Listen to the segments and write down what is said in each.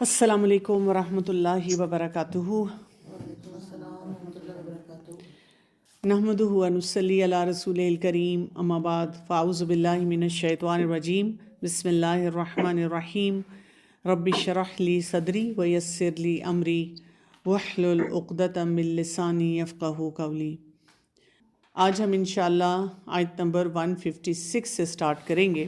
السلام علیکم ورحمۃ اللہ وبرکاتہ۔ نحمدہ و نصلی علی رسول الکریم، اما بعد، فاعوذ باللہ من الشیطان الرجیم، بسم اللہ الرحمن الرحیم۔ رب اشرح لی صدری ویسر لی امری واحلل عقدۃ من لسانی یفقہوا قولی۔ آج ہم انشاءاللہ آیت نمبر 156 سے سٹارٹ کریں گے۔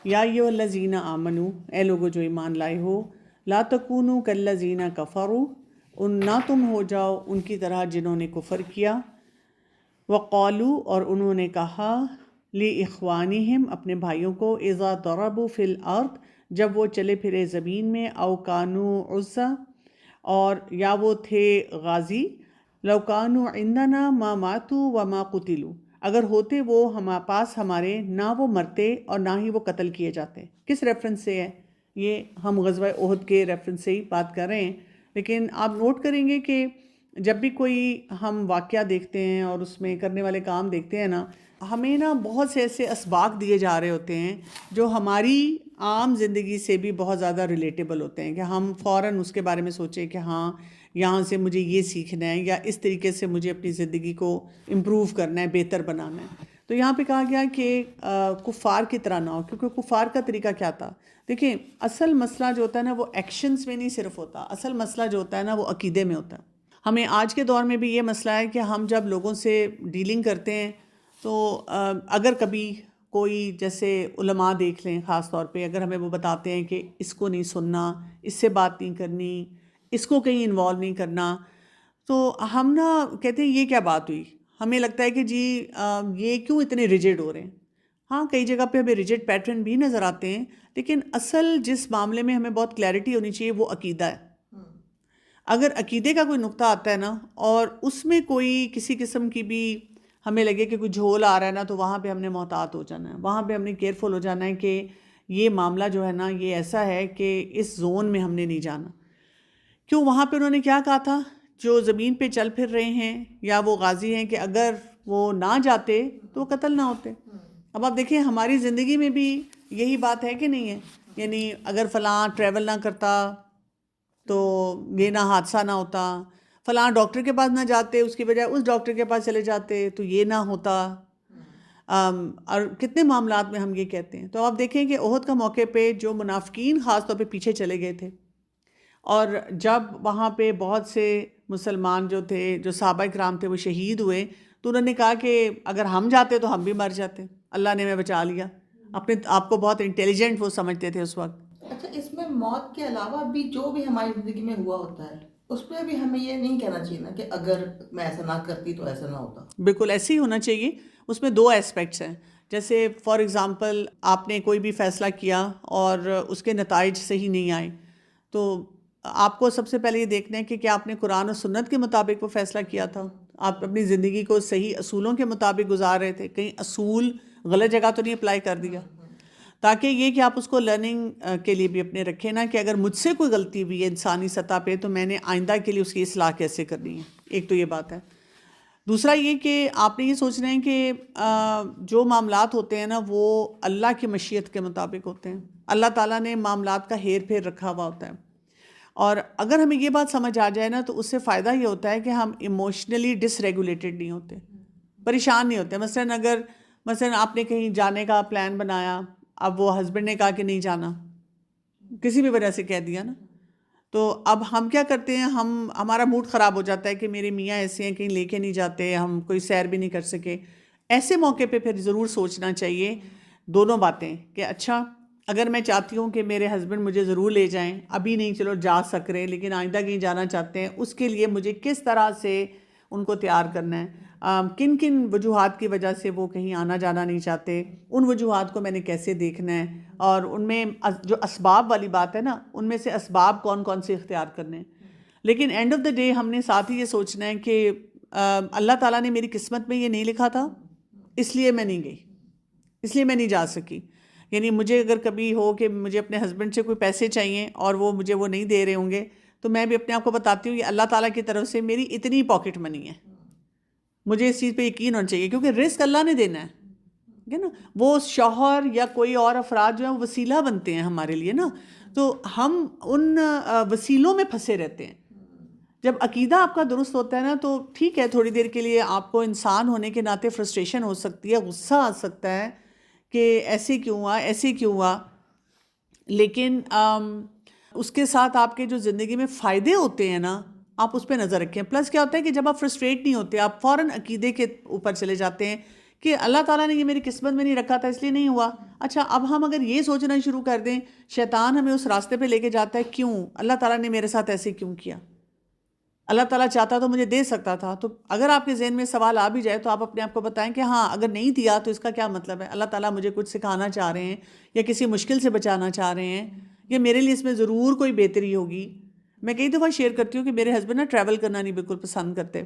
یا ایھا الذین آمنو، اے لوگو جو ایمان لائے ہو، لا تکونوا کالذین کفروا، نہ تم ہو جاؤ ان کی طرح جنہوں نے کفر کیا، وقالوا، اور انہوں نے کہا، لاخوانہم، اپنے بھائیوں کو، اذا ضربوا فی الارض، جب وہ چلے پھرے زمین میں، او کانوا عزا، اور یا وہ تھے غازی، لو کانوا عندنا ما ماتوا وما قتلوا، اگر ہوتے وہ ہمارے پاس ہمارے، نہ وہ مرتے اور نہ ہی وہ قتل کیے جاتے۔ کس ریفرنس سے ہے یہ؟ ہم غزوہ احد کے ریفرنس سے ہی بات کر رہے ہیں، لیکن آپ نوٹ کریں گے کہ جب بھی کوئی ہم واقعہ دیکھتے ہیں اور اس میں کرنے والے کام دیکھتے ہیں نا، ہمیں نا بہت سے ایسے اسباق دیے جا رہے ہوتے ہیں جو ہماری عام زندگی سے بھی بہت زیادہ ریلیٹیبل ہوتے ہیں، کہ ہم فوراً اس کے بارے میں سوچیں کہ ہاں یہاں سے مجھے یہ سیکھنا ہے، یا اس طریقے سے مجھے اپنی زندگی کو امپروو کرنا ہے، بہتر بنانا ہے۔ تو یہاں پہ کہا گیا کہ کفار کی طرح نہ ہو، کیونکہ کفار کا طریقہ کیا تھا؟ دیکھیں، اصل مسئلہ جو ہوتا ہے نا وہ ایکشنز میں نہیں صرف ہوتا، اصل مسئلہ جو ہوتا ہے نا وہ عقیدے میں ہوتا ہے۔ ہمیں آج کے دور میں بھی یہ مسئلہ ہے کہ ہم جب لوگوں سے ڈیلنگ کرتے ہیں تو اگر کبھی کوئی، جیسے علماء دیکھ لیں خاص طور پہ، اگر ہمیں وہ بتاتے ہیں کہ اس کو نہیں سننا، اس سے بات نہیں کرنی، اس کو کہیں انوالو نہیں کرنا، تو ہم نا کہتے ہیں یہ کیا بات ہوئی؟ ہمیں لگتا ہے کہ جی یہ کیوں اتنے ریجڈ ہو رہے ہیں۔ ہاں، کئی جگہ پہ ہمیں ریجڈ پیٹرن بھی نظر آتے ہیں، لیکن اصل جس معاملے میں ہمیں بہت کلیئرٹی ہونی چاہیے وہ عقیدہ ہے۔ اگر عقیدے کا کوئی نقطہ آتا ہے نا، اور اس میں کوئی کسی قسم کی بھی ہمیں لگے کہ کوئی جھول آ رہا ہے نا، تو وہاں پہ ہم نے محتاط ہو جانا ہے، وہاں پہ ہم نے کیئرفل ہو جانا ہے کہ یہ معاملہ جو ہے نا یہ ایسا ہے کہ اس زون میں ہم نے نہیں جانا۔ کیوں؟ وہاں پہ انہوں نے کیا کہا تھا؟ جو زمین پہ چل پھر رہے ہیں یا وہ غازی ہیں، کہ اگر وہ نہ جاتے تو قتل نہ ہوتے۔ اب آپ دیکھیں ہماری زندگی میں بھی یہی بات ہے کہ نہیں ہے؟ یعنی اگر فلاں ٹریول نہ کرتا تو یہ نہ حادثہ نہ ہوتا، فلاں ڈاکٹر کے پاس نہ جاتے، اس کی بجائے اس ڈاکٹر کے پاس چلے جاتے تو یہ نہ ہوتا۔ اور کتنے معاملات میں ہم یہ کہتے ہیں۔ تو آپ دیکھیں کہ احد کا موقع پہ جو منافقین خاص طور پہ پیچھے چلے گئے تھے، اور جب وہاں پہ بہت سے مسلمان جو تھے، جو صحابہ کرام تھے، وہ شہید ہوئے، تو انہوں نے کہا کہ اگر ہم جاتے تو ہم بھی مر جاتے، اللہ نے ہمیں بچا لیا۔ اپنے آپ کو بہت انٹیلیجنٹ وہ سمجھتے تھے اس وقت۔ اچھا، اس میں موت کے علاوہ بھی جو بھی ہماری زندگی میں ہوا ہوتا ہے، اس پہ بھی ہمیں یہ نہیں کہنا چاہیے نا کہ اگر میں ایسا نہ کرتی تو ایسا نہ ہوتا۔ بالکل ایسے ہی ہونا چاہیے۔ اس میں دو ایسپیکٹس ہیں، جیسے فار ایگزامپل آپ نے کوئی بھی فیصلہ کیا اور اس کے نتائج صحیح نہیں آئے، تو آپ کو سب سے پہلے یہ دیکھنا ہے کہ کیا آپ نے قرآن و سنت کے مطابق وہ فیصلہ کیا تھا؟ آپ اپنی زندگی کو صحیح اصولوں کے مطابق گزار رہے تھے؟ کہیں اصول غلط جگہ تو نہیں اپلائی کر دیا؟ تاکہ یہ کہ آپ اس کو لرننگ کے لیے بھی اپنے رکھیں نا، کہ اگر مجھ سے کوئی غلطی ہوئی ہے انسانی سطح پہ تو میں نے آئندہ کے لیے اس کی اصلاح کیسے کرنی ہے۔ ایک تو یہ بات ہے۔ دوسرا یہ کہ آپ نے یہ سوچنا ہے کہ جو معاملات ہوتے ہیں نا وہ اللہ کی مشیت کے مطابق ہوتے ہیں، اللہ تعالیٰ نے معاملات کا ہیر پھیر رکھا ہوا ہوتا ہے۔ اور اگر ہمیں یہ بات سمجھ آ جائے نا تو اس سے فائدہ یہ ہوتا ہے کہ ہم ایموشنلی ڈس ریگولیٹڈ نہیں ہوتے، پریشان نہیں ہوتے۔ مثلاً آپ نے کہیں جانے کا پلان بنایا، اب وہ ہسبینڈ نے کہا کہ نہیں جانا، کسی بھی وجہ سے کہہ دیا نا، تو اب ہم کیا کرتے ہیں؟ ہمارا موڈ خراب ہو جاتا ہے کہ میرے میاں ایسے ہیں، کہیں لے کے نہیں جاتے، ہم کوئی سیر بھی نہیں کر سکے۔ ایسے موقع پہ پھر ضرور سوچنا چاہیے دونوں باتیں، کہ اچھا اگر میں چاہتی ہوں کہ میرے ہسبینڈ مجھے ضرور لے جائیں، ابھی نہیں چلو جا سک رہے لیکن آئندہ کہیں جانا چاہتے ہیں، اس کے لیے مجھے کس طرح سے ان کو تیار کرنا ہے، کن کن وجوہات کی وجہ سے وہ کہیں آنا جانا نہیں چاہتے، ان وجوہات کو میں نے کیسے دیکھنا ہے، اور ان میں جو اسباب والی بات ہے نا، ان میں سے اسباب کون کون سے اختیار کرنے ہیں۔ لیکن اینڈ آف دا ڈے ہم نے ساتھ ہی یہ سوچنا ہے کہ اللہ تعالیٰ نے میری قسمت میں یہ نہیں لکھا تھا، اس لیے میں نہیں گئی، اس لیے میں نہیں جا سکی۔ یعنی مجھے اگر کبھی ہو کہ مجھے اپنے ہسبینڈ سے کوئی پیسے چاہیے اور وہ مجھے وہ نہیں دے رہے ہوں گے، تو میں بھی اپنے آپ کو بتاتی ہوں یہ اللہ تعالیٰ کی طرف سے میری اتنی پاکٹ منی ہے، مجھے اس چیز پہ یقین ہونا چاہیے، کیونکہ رزق اللہ نے دینا ہے۔ ٹھیک ہے نا. وہ شوہر یا کوئی اور افراد جو ہیں وہ وسیلہ بنتے ہیں ہمارے لیے نا, تو ہم ان وسیلوں میں پھنسے رہتے ہیں. جب عقیدہ آپ کا درست ہوتا ہے نا تو ٹھیک ہے, تھوڑی دیر کے لیے آپ کو انسان ہونے کے ناطے فرسٹریشن ہو سکتی ہے, غصہ آ سکتا ہے کہ ایسے کیوں ہوا, ایسے کیوں ہوا, لیکن اس کے ساتھ آپ کے جو زندگی میں فائدے ہوتے ہیں نا, آپ اس پہ نظر رکھیں. پلس کیا ہوتا ہے کہ جب آپ فرسٹریٹ نہیں ہوتے, آپ فوراً عقیدے کے اوپر چلے جاتے ہیں کہ اللہ تعالیٰ نے یہ میری قسمت میں نہیں رکھا تھا اس لیے نہیں ہوا. اچھا, اب ہم اگر یہ سوچنا شروع کر دیں, شیطان ہمیں اس راستے پہ لے کے جاتا ہے, کیوں اللہ تعالیٰ نے میرے ساتھ ایسے کیوں کیا, اللہ تعالیٰ چاہتا تو مجھے دے سکتا تھا. تو اگر آپ کے ذہن میں سوال آ بھی جائے تو آپ اپنے آپ کو بتائیں کہ ہاں اگر نہیں دیا تو اس کا کیا مطلب ہے, اللہ تعالیٰ مجھے کچھ سکھانا چاہ رہے ہیں یا کسی مشکل سے بچانا چاہ رہے ہیں, یا میرے لیے اس میں ضرور کوئی بہتری ہوگی. میں کئی دفعہ شیئر کرتی ہوں کہ میرے ہسبینڈ نا ٹریول کرنا نہیں بالکل پسند کرتے,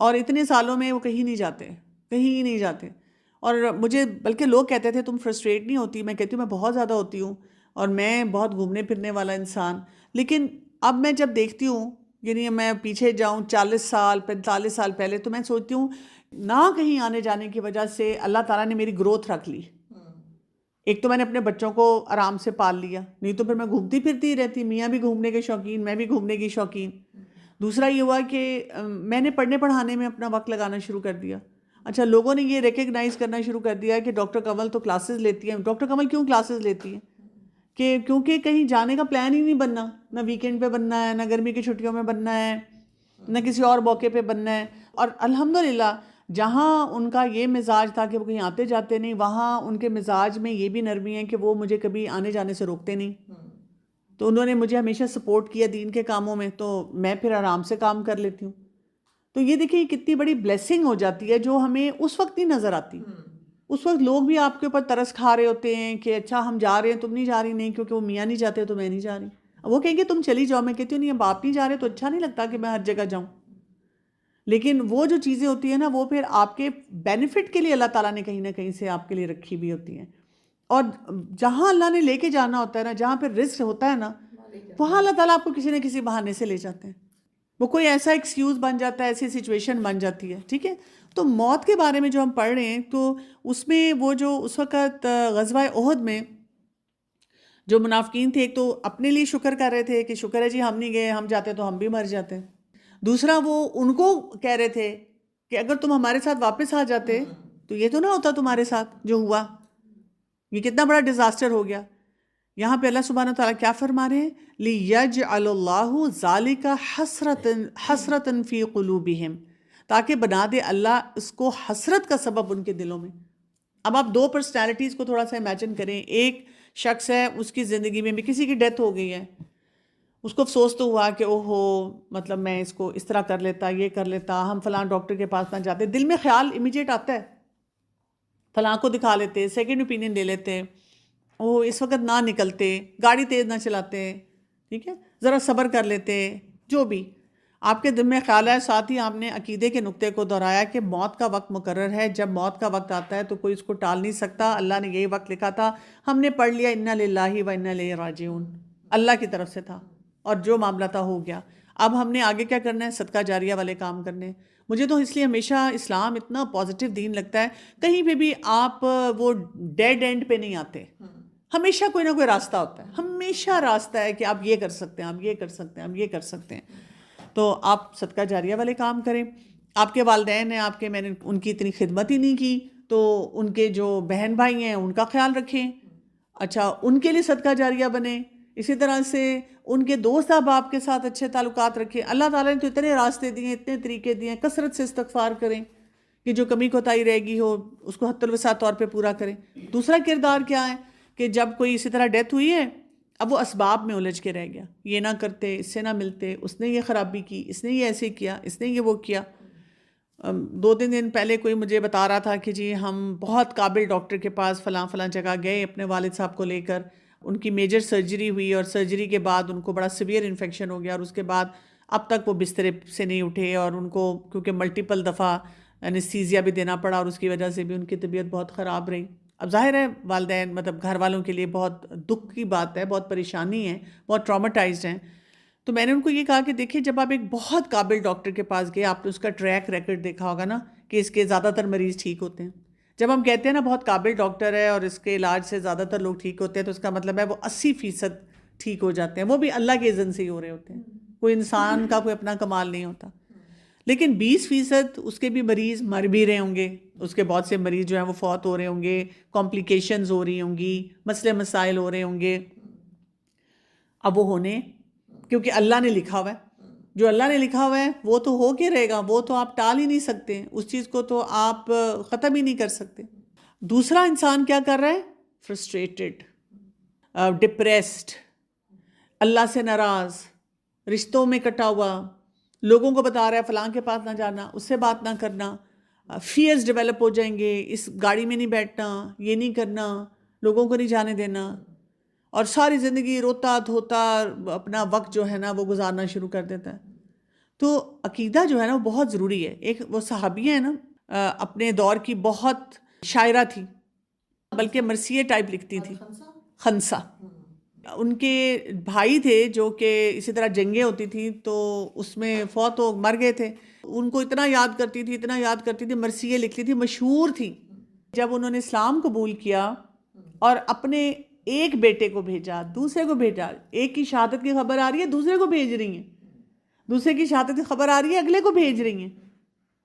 اور اتنے سالوں میں وہ کہیں نہیں جاتے, کہیں نہیں جاتے. اور مجھے بلکہ لوگ کہتے تھے تم فرسٹریٹ نہیں ہوتی, میں کہتی ہوں میں بہت زیادہ ہوتی ہوں, اور میں بہت گھومنے پھرنے والا انسان. لیکن اب میں جب دیکھتی ہوں, یعنی میں پیچھے جاؤں 40 سال 45 سال پہلے, تو میں سوچتی ہوں نہ کہیں آنے جانے کی وجہ سے اللہ تعالیٰ نے میری گروتھ رکھ لی. ایک تو میں نے اپنے بچوں کو آرام سے پال لیا, نہیں تو پھر میں گھومتی پھرتی ہی رہتی, میاں بھی گھومنے کے شوقین, میں بھی گھومنے کی شوقین. دوسرا یہ ہوا کہ میں نے پڑھنے پڑھانے میں اپنا وقت لگانا شروع کر دیا. اچھا, لوگوں نے یہ ریکگنائز کرنا شروع کر دیا کہ ڈاکٹر کنول تو کلاسز لیتی ہیں. ڈاکٹر کنول کیوں کلاسز لیتی ہیں؟ کہ کیونکہ کہیں جانے کا پلان ہی نہیں بننا, نہ ویکینڈ پہ بننا ہے, نہ گرمی کی چھٹیوں میں بننا ہے, نہ کسی اور موقع پہ بننا ہے. اور الحمدللہ جہاں ان کا یہ مزاج تھا کہ وہ کہیں آتے جاتے نہیں, وہاں ان کے مزاج میں یہ بھی نرمی ہے کہ وہ مجھے کبھی آنے جانے سے روکتے نہیں. تو انہوں نے مجھے ہمیشہ سپورٹ کیا دین کے کاموں میں, تو میں پھر آرام سے کام کر لیتی ہوں. تو یہ دیکھیں کتنی بڑی بلیسنگ ہو جاتی ہے جو ہمیں اس وقت نہیں نظر آتی. اس وقت لوگ بھی آپ کے اوپر ترس کھا رہے ہوتے ہیں کہ اچھا ہم جا رہے ہیں تم نہیں جا رہی, نہیں کیونکہ وہ میاں نہیں جاتے تو میں نہیں جا رہی. وہ کہیں گے تم چلی جاؤ, میں کہتی ہوں نہیں, اب آپ نہیں جا رہے تو اچھا نہیں لگتا کہ میں ہر جگہ جاؤں. لیکن وہ جو چیزیں ہوتی ہیں نا, وہ پھر آپ کے بینیفٹ کے لیے اللہ تعالیٰ نے کہیں نہ کہیں سے آپ کے لیے رکھی بھی ہوتی ہیں. اور جہاں اللہ نے لے کے جانا ہوتا ہے نا, جہاں پہ رزق ہوتا ہے نا, وہاں اللہ تعالیٰ آپ کو کسی نہ کسی بہانے سے لے جاتے ہیں. وہ کوئی ایسا ایکسکیوز بن جاتا ہے, ایسی سچویشن بن جاتی ہے. ٹھیک ہے, تو موت کے بارے میں جو ہم پڑھ رہے ہیں, تو اس میں وہ جو اس وقت غزوہ احد میں جو منافقین تھے, ایک تو اپنے لیے شکر کر رہے تھے کہ شکر ہے جی ہم نہیں گئے, ہم جاتے تو ہم بھی مر جاتے. دوسرا وہ ان کو کہہ رہے تھے کہ اگر تم ہمارے ساتھ واپس آ جاتے تو یہ تو نہ ہوتا تمہارے ساتھ جو ہوا, یہ کتنا بڑا ڈیزاسٹر ہو گیا. یہاں پہ اللہ سبحانہ وتعالیٰ کیا فرما رہے ہیں, لِيَجْعَلَ اللَّهُ ذَلِكَ حَسْرَةً فِي قُلُوبِهِمْ, تاکہ بنا دے اللہ اس کو حسرت کا سبب ان کے دلوں میں. اب آپ دو پرسنالٹیز کو تھوڑا سا امیجن کریں. ایک شخص ہے, اس کی زندگی میں بھی کسی کی ڈیتھ ہو گئی ہے, اس کو افسوس تو ہوا کہ اوہو مطلب میں اس کو اس طرح کر لیتا, یہ کر لیتا, ہم فلاں ڈاکٹر کے پاس نہ جاتے. دل میں خیال امیجیٹ آتا ہے, فلاں کو دکھا لیتے, سیکنڈ اوپینین لے لیتے, وہ اس وقت نہ نکلتے, گاڑی تیز نہ چلاتے, ٹھیک ہے, ذرا صبر کر لیتے, جو بھی آپ کے دل میں خیال ہے. ساتھ ہی آپ نے عقیدے کے نقطے کو دہرایا کہ موت کا وقت مقرر ہے, جب موت کا وقت آتا ہے تو کوئی اس کو ٹال نہیں سکتا. اللہ نے یہی وقت لکھا تھا, ہم نے پڑھ لیا انا للہ و انا الیہ راجعون, اللہ کی طرف سے تھا, اور جو معاملہ تھا ہو گیا. اب ہم نے آگے کیا کرنا ہے, صدقہ جاریہ والے کام کرنے. مجھے تو اس لیے ہمیشہ اسلام اتنا پازیٹیو دین لگتا ہے. کہیں پہ بھی آپ وہ ڈیڈ اینڈ پہ نہیں آتے, ہمیشہ کوئی نہ کوئی راستہ ہوتا ہے, ہمیشہ راستہ ہے کہ آپ یہ کر سکتے ہیں, آپ یہ کر سکتے ہیں, آپ یہ کر سکتے ہیں. تو آپ صدقہ جاریہ والے کام کریں. آپ کے والدین ہیں آپ کے, میں نے ان کی اتنی خدمت ہی نہیں کی, تو ان کے جو بہن بھائی ہیں ان کا خیال رکھیں, اچھا ان کے لیے صدقہ جاریہ بنے. اسی طرح سے ان کے دوست احباب کے ساتھ اچھے تعلقات رکھیں. اللہ تعالیٰ نے تو اتنے راستے دیے, اتنے طریقے دیے ہیں, کثرت سے استغفار کریں کہ جو کمی کوتاہی رہ گی ہو اس کو حت الوسع طور پہ پورا کریں. دوسرا کردار کیا ہے کہ جب کوئی اسی طرح ڈیتھ ہوئی ہے, اب وہ اسباب میں الجھ کے رہ گیا, یہ نہ کرتے, اس سے نہ ملتے, اس نے یہ خرابی کی, اس نے یہ ایسے کیا, اس نے یہ وہ کیا. 2-3 دن پہلے کوئی مجھے بتا رہا تھا کہ جی ہم بہت قابل ڈاکٹر کے پاس فلاں فلاں جگہ گئے اپنے والد صاحب کو لے کر, ان کی میجر سرجری ہوئی, اور سرجری کے بعد ان کو بڑا سیویئر انفیکشن ہو گیا, اور اس کے بعد اب تک وہ بسترے سے نہیں اٹھے, اور ان کو کیونکہ ملٹیپل دفعہ انیستھیزیا بھی دینا پڑا, اور اس کی وجہ سے بھی ان کی طبیعت بہت خراب رہی. اب ظاہر ہے والدین مطلب گھر والوں کے لیے بہت دکھ کی بات ہے, بہت پریشانی ہے, بہت ٹرامیٹائزڈ ہیں. تو میں نے ان کو یہ کہا کہ دیکھیں جب آپ ایک بہت قابل ڈاکٹر کے پاس گئے, آپ نے اس کا ٹریک ریکارڈ دیکھا ہوگا نا کہ اس کے زیادہ تر مریض ٹھیک ہوتے ہیں, جب ہم کہتے ہیں نا بہت قابل ڈاکٹر ہے اور اس کے علاج سے زیادہ تر لوگ ٹھیک ہوتے ہیں، تو اس کا مطلب ہے وہ 80% ٹھیک ہو جاتے ہیں، وہ بھی اللہ کے اذن سے ہی ہو رہے ہوتے ہیں، کوئی انسان کا کوئی اپنا کمال نہیں ہوتا. لیکن 20% اس کے بھی مریض مر بھی رہے ہوں گے، اس کے بہت سے مریض جو ہیں وہ فوت ہو رہے ہوں گے، کمپلیکیشنز ہو رہی ہوں گی، مسئلے مسائل ہو رہے ہوں گے. اب وہ ہونے کیونکہ اللہ نے لکھا ہوا ہے، جو اللہ نے لکھا ہوا ہے وہ تو ہو کے رہے گا، وہ تو آپ ٹال ہی نہیں سکتے، اس چیز کو تو آپ ختم ہی نہیں کر سکتے. دوسرا انسان کیا کر رہا ہے؟ فرسٹریٹڈ، ڈپریسڈ، اللہ سے ناراض، رشتوں میں کٹا ہوا، لوگوں کو بتا رہا ہے فلاں کے پاس نہ جانا، اس سے بات نہ کرنا، فیئرز ڈیولپ ہو جائیں گے، اس گاڑی میں نہیں بیٹھنا، یہ نہیں کرنا، لوگوں کو نہیں جانے دینا، اور ساری زندگی روتا دھوتا اپنا وقت جو ہے نا وہ گزارنا شروع کر دیتا ہے. تو عقیدہ جو ہے نا وہ بہت ضروری ہے. ایک وہ صحابیہ ہے نا اپنے دور کی بہت شاعرہ تھی، بلکہ مرثیے ٹائپ لکھتی تھی، خنسا. ان کے بھائی تھے جو کہ اسی طرح جنگیں ہوتی تھیں تو اس میں فوت ہو مر گئے تھے. ان کو اتنا یاد کرتی تھی، اتنا یاد کرتی تھی، مرثیے لکھتی تھی، مشہور تھی. جب انہوں نے اسلام قبول کیا اور اپنے ایک بیٹے کو بھیجا، دوسرے کو بھیجا، ایک کی شہادت کی خبر آ رہی ہے دوسرے کو بھیج رہی ہیں، دوسرے کی شہادت کی خبر آ رہی ہے اگلے کو بھیج رہی ہیں،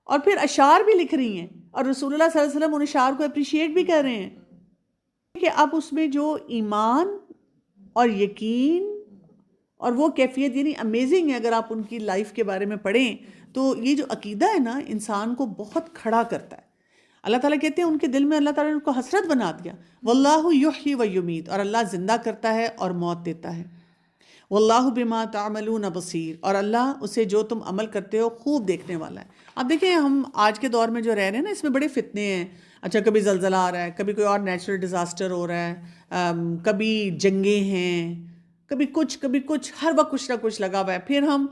اور پھر اشعار بھی لکھ رہی ہیں، اور رسول اللہ صلی اللہ علیہ وسلم ان اشعار کو اپریشیٹ بھی کر رہے ہیں. کہ اب اس میں جو ایمان اور یقین اور وہ کیفیت یعنی امیزنگ ہے. اگر آپ ان کی لائف کے بارے میں پڑھیں تو یہ جو عقیدہ ہے نا انسان کو بہت کھڑا کرتا ہے. اللہ تعالیٰ کہتے ہیں ان کے دل میں اللہ تعالیٰ نے ان کو حسرت بنا دیا. واللہ یحیی و یمیت، اور اللہ زندہ کرتا ہے اور موت دیتا ہے. واللہ بما تعملون بصیر، اور اللہ اسے جو تم عمل کرتے ہو خوب دیکھنے والا ہے. اب دیکھیں ہم آج کے دور میں جو رہ رہے ہیں نا اس میں بڑے فتنے ہیں. اچھا کبھی زلزلہ آ رہا ہے، کبھی کوئی اور نیچرل ڈیزاسٹر ہو رہا ہے، کبھی جنگیں ہیں، کبھی کچھ، ہر وقت کچھ نہ کچھ لگا ہوا ہے. پھر ہم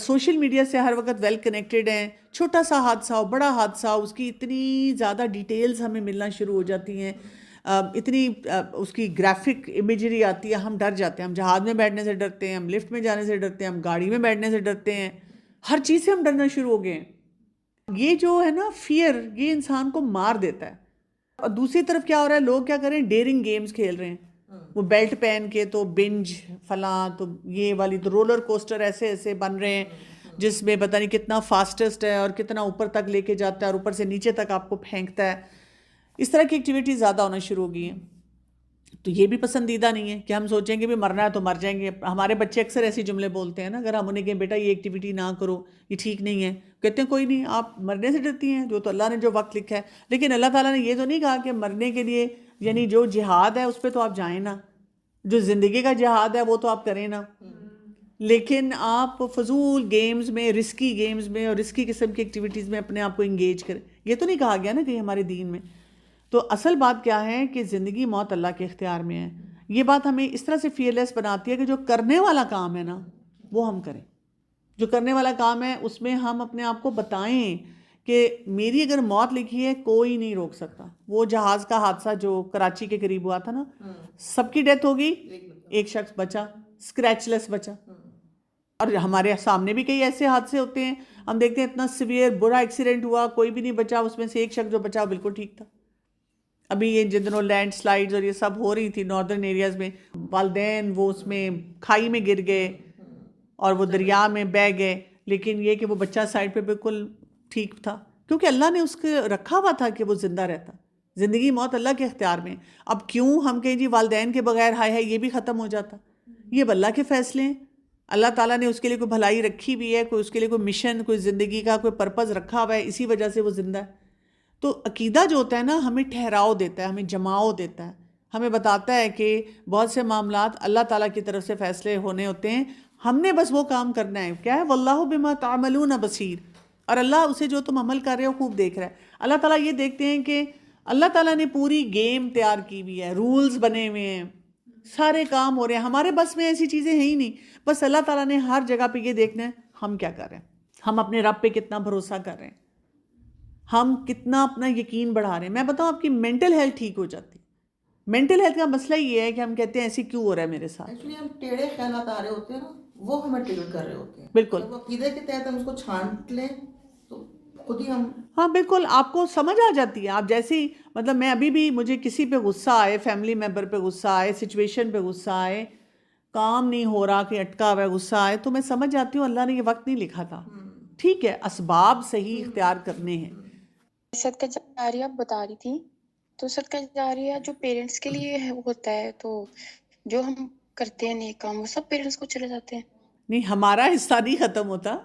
سوشل میڈیا سے ہر وقت ویل کنیکٹڈ ہیں، چھوٹا سا حادثہ ہو بڑا حادثہ ہو اس کی اتنی زیادہ ڈیٹیلز ہمیں ملنا شروع ہو جاتی ہیں، اتنی اس کی گرافک امیجری آتی ہے، ہم ڈر جاتے ہیں. ہم جہاز میں بیٹھنے سے ڈرتے ہیں، ہم لفٹ میں جانے سے ڈرتے ہیں، ہم گاڑی میں بیٹھنے سے ڈرتے ہیں، ہر چیز سے ہم ڈرنا شروع ہو گئے ہیں. یہ جو ہے نا فیئر، یہ انسان کو مار دیتا ہے. اور دوسری طرف کیا ہو رہا ہے، لوگ کیا کر رہے ہیں، ڈیرنگ گیمز کھیل رہے ہیں. وہ بیلٹ پہن کے تو بنج فلاں، تو یہ والی تو رولر کوسٹر ایسے ایسے بن رہے ہیں جس میں پتہ نہیں کتنا فاسٹسٹ ہے اور کتنا اوپر تک لے کے جاتا ہے اور اوپر سے نیچے تک آپ کو پھینکتا ہے. اس طرح کی ایکٹیویٹیز زیادہ ہونا شروع ہو گئی ہیں. تو یہ بھی پسندیدہ نہیں ہے کہ ہم سوچیں کہ بھی مرنا ہے تو مر جائیں گے. ہمارے بچے اکثر ایسی جملے بولتے ہیں نا، اگر ہم انہیں کہیں بیٹا یہ ایکٹیویٹی نہ کرو یہ ٹھیک نہیں ہے، کہتے ہیں کوئی نہیں آپ مرنے سے ڈرتی ہیں، جو تو اللہ نے جو وقت لکھا ہے. لیکن اللہ تعالیٰ نے یہ تو نہیں کہا کہ مرنے کے لیے یعنی جو جہاد ہے اس پہ تو آپ جائیں نا، جو زندگی کا جہاد ہے وہ تو آپ کریں نا. لیکن آپ فضول گیمز میں، رسکی گیمز میں اور رسکی قسم کی ایکٹیویٹیز میں اپنے آپ کو انگیج کریں، یہ تو نہیں کہا گیا نا کہ ہمارے دین میں. تو اصل بات کیا ہے کہ زندگی موت اللہ کے اختیار میں ہے. یہ بات ہمیں اس طرح سے فیئرلیس بناتی ہے کہ جو کرنے والا کام ہے نا وہ ہم کریں. جو کرنے والا کام ہے اس میں ہم اپنے آپ کو بتائیں کہ میری اگر موت لکھی ہے کوئی نہیں روک سکتا. وہ جہاز کا حادثہ جو کراچی کے قریب ہوا تھا نا، سب کی ڈیتھ ہو گئی، ایک شخص بچا، اسکریچ لیس بچا. اور ہمارے سامنے بھی کئی ایسے حادثے ہوتے ہیں، ہم دیکھتے ہیں اتنا سیویئر برا ایکسیڈنٹ ہوا کوئی بھی نہیں بچا، اس میں سے ایک شخص جو بچا بالکل ٹھیک تھا. ابھی یہ جن دنوں لینڈ سلائڈز اور یہ سب ہو رہی تھی ناردرن ایریاز میں، والدین وہ اس میں کھائی میں گر گئے اور وہ دریا میں بہہ گئے، لیکن یہ کہ وہ بچہ سائڈ پہ بالکل ٹھیک تھا کیونکہ اللہ نے اس کو رکھا ہوا تھا کہ وہ زندہ رہتا. زندگی موت اللہ کے اختیار میں. اب کیوں ہم کہیں جی والدین کے بغیر ہائے ہے یہ بھی ختم ہو جاتا. یہ اللہ کے فیصلے ہیں. اللہ تعالیٰ نے اس کے لیے کوئی بھلائی رکھی بھی ہے، کوئی اس کے لیے کوئی مشن، کوئی زندگی کا کوئی پرپز رکھا ہوا ہے، اسی وجہ سے وہ زندہ ہے. تو عقیدہ جو ہوتا ہے نا ہمیں ٹھہراؤ دیتا ہے، ہمیں جماؤ دیتا ہے، ہمیں بتاتا ہے کہ بہت سے معاملات اللہ تعالیٰ کی طرف سے فیصلے ہونے ہوتے ہیں، ہم نے بس وہ کام کرنا ہے. کیا ہے؟ واللہ بما تعملون بصیر، اور اللہ اسے جو تم عمل کر رہے ہو خوب دیکھ رہا ہے. اللہ تعالیٰ یہ دیکھتے ہیں کہ اللہ تعالیٰ نے پوری گیم تیار کی ہوئی ہے، رولز بنے ہوئے ہیں، سارے کام ہو رہے ہیں. ہمارے بس میں ایسی چیزیں ہیں ہی نہیں. بس اللہ تعالیٰ نے ہر جگہ پہ یہ دیکھنا ہے ہم کیا کر رہے ہیں، ہم اپنے رب پہ کتنا بھروسہ کر رہے ہیں، ہم کتنا اپنا یقین بڑھا رہے ہیں. میں بتاؤں آپ کی مینٹل ہیلتھ ٹھیک ہو جاتی. مینٹل ہیلتھ کا مسئلہ یہ ہے کہ ہم کہتے ہیں ایسے کیوں ہو رہا ہے میرے ساتھ. ایکچولی ہم ٹیڑھے خیالات آ رہے ہوتے ہیں نا، وہ ہمیں ٹریگر کر رہے ہوتے ہیں. بالکل. جب عقیدے کے تحت ہم اس کو چھانٹ لیں تو خود ہی ہم ہاں بالکل، آپ کو سمجھ آ جاتی ہے. آپ جیسے ہی مطلب میں ابھی بھی مجھے کسی پہ غصہ آئے، فیملی ممبر پہ غصہ آئے، سچویشن پہ غصہ آئے، کام نہیں ہو رہا کہ اٹکا ہوا ہے غصہ آئے، تو میں سمجھ جاتی ہوں اللہ نے یہ وقت نہیں لکھا تھا. ٹھیک ہے، اسباب صحیح اختیار کرنے ہیں. صدقہ جاریہ آپ بتا رہی تھی، تو صدقہ جاریہ جو پیرنٹس کے لیے ہوتا ہے، تو جو ہم کرتے ہیں نیک کام وہ سب پیرنٹس کو چلے جاتے ہیں؟ نہیں، ہمارا حصہ نہیں ختم ہوتا،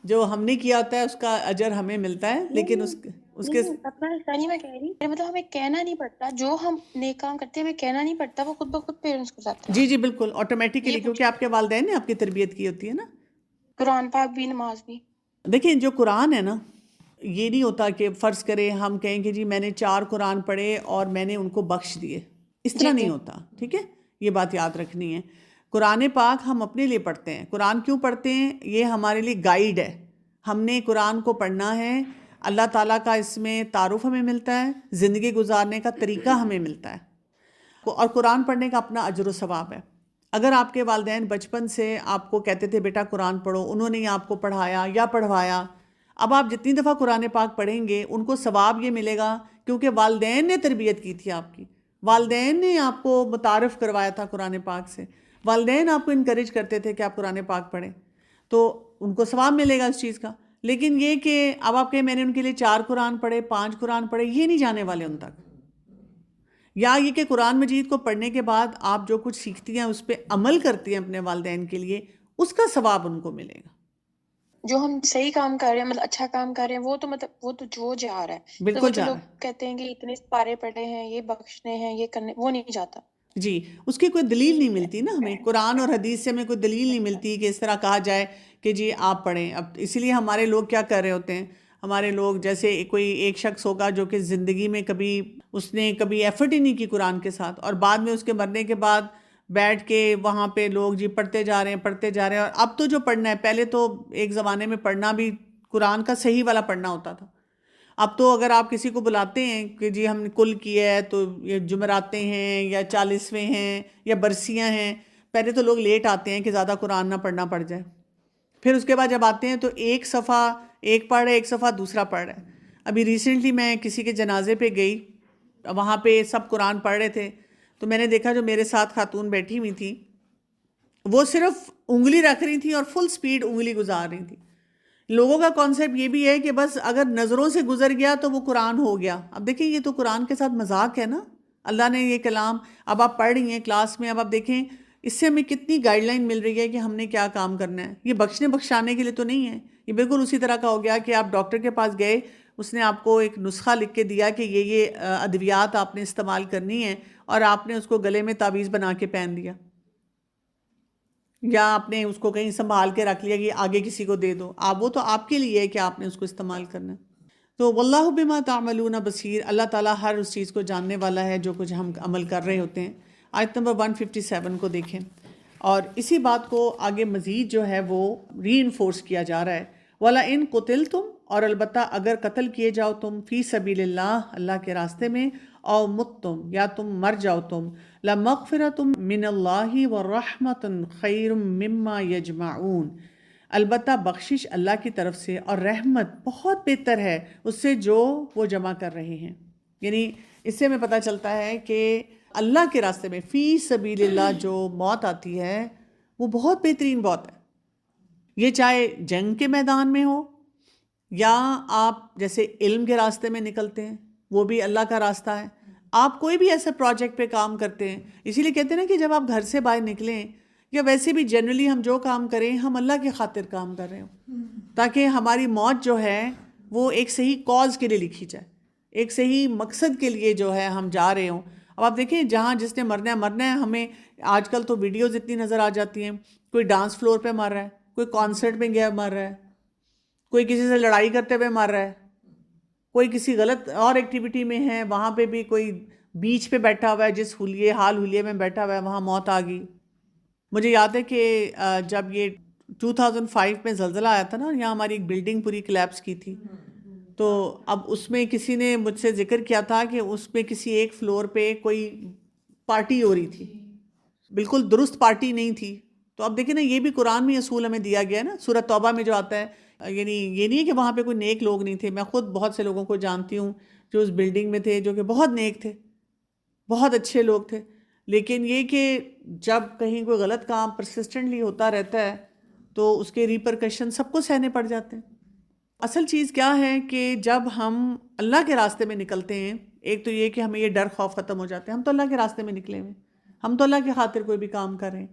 جو ہم نے کیا ہوتا ہے اس کا اجر ہمیں ملتا ہے، لیکن اس کے نہیں، اپنا حصہ نہیں میں کہہ رہی، میرا مطلب ہمیں کہنا نہیں پڑتا، جو ہم نیک کام کرتے ہیں ہمیں کہنا نہیں پڑتا، وہ خود بخود پیرنٹس کو جاتا ہے. جی بالکل آٹومیٹیکلی، یہ کیونکہ آپ کے والدین نے آپ کی تربیت کی ہوتی ہے نا. قرآن پاک بھی، نماز بھی. دیکھیں جو قرآن ہے نا، یہ نہیں ہوتا کہ فرض کریں ہم کہیں کہ جی میں نے 4 قرآن پڑھے اور میں نے ان کو بخش دیے، اس طرح نہیں ہوتا. ٹھیک ہے، یہ بات یاد رکھنی ہے. قرآن پاک ہم اپنے لیے پڑھتے ہیں. قرآن کیوں پڑھتے ہیں؟ یہ ہمارے لیے گائیڈ ہے. ہم نے قرآن کو پڑھنا ہے، اللہ تعالیٰ کا اس میں تعارف ہمیں ملتا ہے، زندگی گزارنے کا طریقہ ہمیں ملتا ہے، اور قرآن پڑھنے کا اپنا اجر و ثواب ہے. اگر آپ کے والدین بچپن سے آپ کو کہتے تھے بیٹا قرآن پڑھو، انہوں نے آپ کو پڑھایا یا پڑھوایا، اب آپ جتنی دفعہ قرآن پاک پڑھیں گے ان کو ثواب یہ ملے گا کیونکہ والدین نے تربیت کی تھی آپ کی، والدین نے آپ کو متعارف کروایا تھا قرآن پاک سے، والدین آپ کو انکریج کرتے تھے کہ آپ قرآن پاک پڑھیں، تو ان کو ثواب ملے گا اس چیز کا. لیکن یہ کہ اب آپ کہیں میں نے ان کے لیے 4 قرآن پڑھے، 5 قرآن پڑھے، یہ نہیں جانے والے ان تک. یا یہ کہ قرآن مجید کو پڑھنے کے بعد آپ جو کچھ سیکھتی ہیں اس پہ عمل کرتی ہیں اپنے والدین کے لیے، اس کا ثواب ان کو ملے گا. جو ہم صحیح کام کر رہے ہیں، مطلب اچھا کام کر رہے ہیں، وہ تو جو جا رہا ہے. تو وہ بالکل جو جا لوگ رہا ہے. کہتے ہیں کہ اتنے پارے پڑھے ہیں، یہ بخشنے ہیں، یہ کرنے، وہ نہیں جاتا. جی، اس کی کوئی دلیل نہیں ملتی نا ہمیں، قرآن اور حدیث سے ہمیں کوئی دلیل نہیں ملتی کہ اس طرح کہا جائے کہ جی آپ پڑھیں. اب اسی لیے ہمارے لوگ کیا کر رہے ہوتے ہیں، ہمارے لوگ جیسے کوئی ایک شخص ہوگا جو کہ زندگی میں اس نے کبھی ایفرٹ ہی نہیں کی قرآن کے ساتھ، اور بعد میں اس کے مرنے کے بعد بیٹھ کے وہاں پہ لوگ جی پڑھتے جا رہے ہیں. اور اب تو جو پڑھنا ہے، پہلے تو ایک زمانے میں پڑھنا بھی قرآن کا صحیح والا پڑھنا ہوتا تھا. اب تو اگر آپ کسی کو بلاتے ہیں کہ جی ہم نے کل کیا ہے، تو یہ جمعراتیں ہیں یا 40ویں ہیں یا برسیاں ہیں، پہلے تو لوگ لیٹ آتے ہیں کہ زیادہ قرآن نہ پڑھنا پڑ جائے. پھر اس کے بعد جب آتے ہیں تو ایک صفحہ ایک پڑھ رہے، ایک صفحہ دوسرا پڑھ رہے. ابھی ریسنٹلی میں کسی کے جنازے پہ گئی، وہاں پہ سب قرآن پڑھ رہے تھے، تو میں نے دیکھا جو میرے ساتھ خاتون بیٹھی ہوئی تھی، وہ صرف انگلی رکھ رہی تھی اور فل سپیڈ انگلی گزار رہی تھی. لوگوں کا کانسیپٹ یہ بھی ہے کہ بس اگر نظروں سے گزر گیا تو وہ قرآن ہو گیا. اب دیکھیں یہ تو قرآن کے ساتھ مذاق ہے نا. اللہ نے یہ کلام اب آپ پڑھ رہی ہیں کلاس میں، اب آپ دیکھیں اس سے ہمیں کتنی گائیڈ لائن مل رہی ہے کہ ہم نے کیا کام کرنا ہے. یہ بخشنے بخشانے کے لیے تو نہیں ہے، یہ بالکل اسی طرح کا ہو گیا کہ آپ ڈاکٹر کے پاس گئے، اس نے آپ کو ایک نسخہ لکھ کے دیا کہ یہ ادویات آپ نے استعمال کرنی ہے، اور آپ نے اس کو گلے میں تعویذ بنا کے پہن دیا، یا آپ نے اس کو کہیں سنبھال کے رکھ لیا کہ آگے کسی کو دے دو. وہ تو آپ کے لیے ہے کہ آپ نے اس کو استعمال کرنا ہے. تو واللہ بما تعملون بصیر، اللہ تعالیٰ ہر اس چیز کو جاننے والا ہے جو کچھ ہم عمل کر رہے ہوتے ہیں. آیت نمبر 157 کو دیکھیں، اور اسی بات کو آگے مزید جو ہے وہ ری انفورس کیا جا رہا ہے. وَلَئِن قُتِلْتُمْ، اور البتہ اگر قتل کیے جاؤ تم، فی سبیل اللہ، اللہ کے راستے میں، او متم، یا تم مر جاؤ تم، لَمَغْفِرَةٌ مِّنَ اللَّهِ وَرَحْمَةٌ خَيْرٌ مِّمَّا يَجْمَعُونَ، البتہ بخشش اللہ کی طرف سے اور رحمت بہت بہتر ہے اس سے جو وہ جمع کر رہے ہیں. یعنی اس سے ہمیں پتہ چلتا ہے کہ اللہ کے راستے میں فی سبیل اللہ جو موت آتی ہے وہ بہت بہترین موت ہے. یہ چاہے جنگ کے میدان میں ہو، یا آپ جیسے علم کے راستے میں نکلتے ہیں، وہ بھی اللہ کا راستہ ہے. آپ کوئی بھی ایسے پروجیکٹ پہ کام کرتے ہیں، اسی لیے کہتے ہیں نا کہ جب آپ گھر سے باہر نکلیں، یا ویسے بھی جنرلی ہم جو کام کریں ہم اللہ کی خاطر کام کر رہے ہوں، تاکہ ہماری موت جو ہے وہ ایک صحیح کاز کے لیے لکھی جائے، ایک صحیح مقصد کے لیے جو ہے ہم جا رہے ہوں. اب آپ دیکھیں جہاں جس نے مرنا ہے مرنا ہے. ہمیں آج کل تو ویڈیوز اتنی نظر آ جاتی ہیں، کوئی ڈانس فلور پہ مر رہا ہے، کوئی کانسرٹ میں گیا مر رہا ہے، کوئی کسی سے لڑائی کرتے ہوئے مر رہا ہے، کوئی کسی غلط اور ایکٹیویٹی میں ہے، وہاں پہ بھی کوئی بیچ پہ بیٹھا ہوا ہے، جس حلیے میں بیٹھا ہوا ہے وہاں موت آ گئی. مجھے یاد ہے کہ جب یہ 2005 میں زلزلہ آیا تھا نا، یہاں ہماری ایک بلڈنگ پوری کلیپس کی تھی، تو اب اس میں کسی نے مجھ سے ذکر کیا تھا کہ اس میں کسی ایک فلور پہ کوئی پارٹی ہو رہی تھی، بالکل درست پارٹی نہیں تھی. تو اب دیکھیں نا، یہ بھی قرآن میں اصول ہمیں دیا گیا ہے نا، سورۃ توبہ میں جو آتا ہے یعنی یہ نہیں ہے کہ وہاں پہ کوئی نیک لوگ نہیں تھے. میں خود بہت سے لوگوں کو جانتی ہوں جو اس بلڈنگ میں تھے جو کہ بہت نیک تھے, بہت اچھے لوگ تھے, لیکن یہ کہ جب کہیں کوئی غلط کام پرسسٹنٹلی ہوتا رہتا ہے تو اس کے ریپرکشن سب کو سہنے پڑ جاتے ہیں. اصل چیز کیا ہے کہ جب ہم اللہ کے راستے میں نکلتے ہیں, ایک تو یہ کہ ہمیں یہ ڈر خوف ختم ہو جاتے ہیں, ہم تو اللہ کے راستے میں نکلے ہوئے, ہم تو اللہ کی خاطر کوئی بھی کام کر رہے ہیں.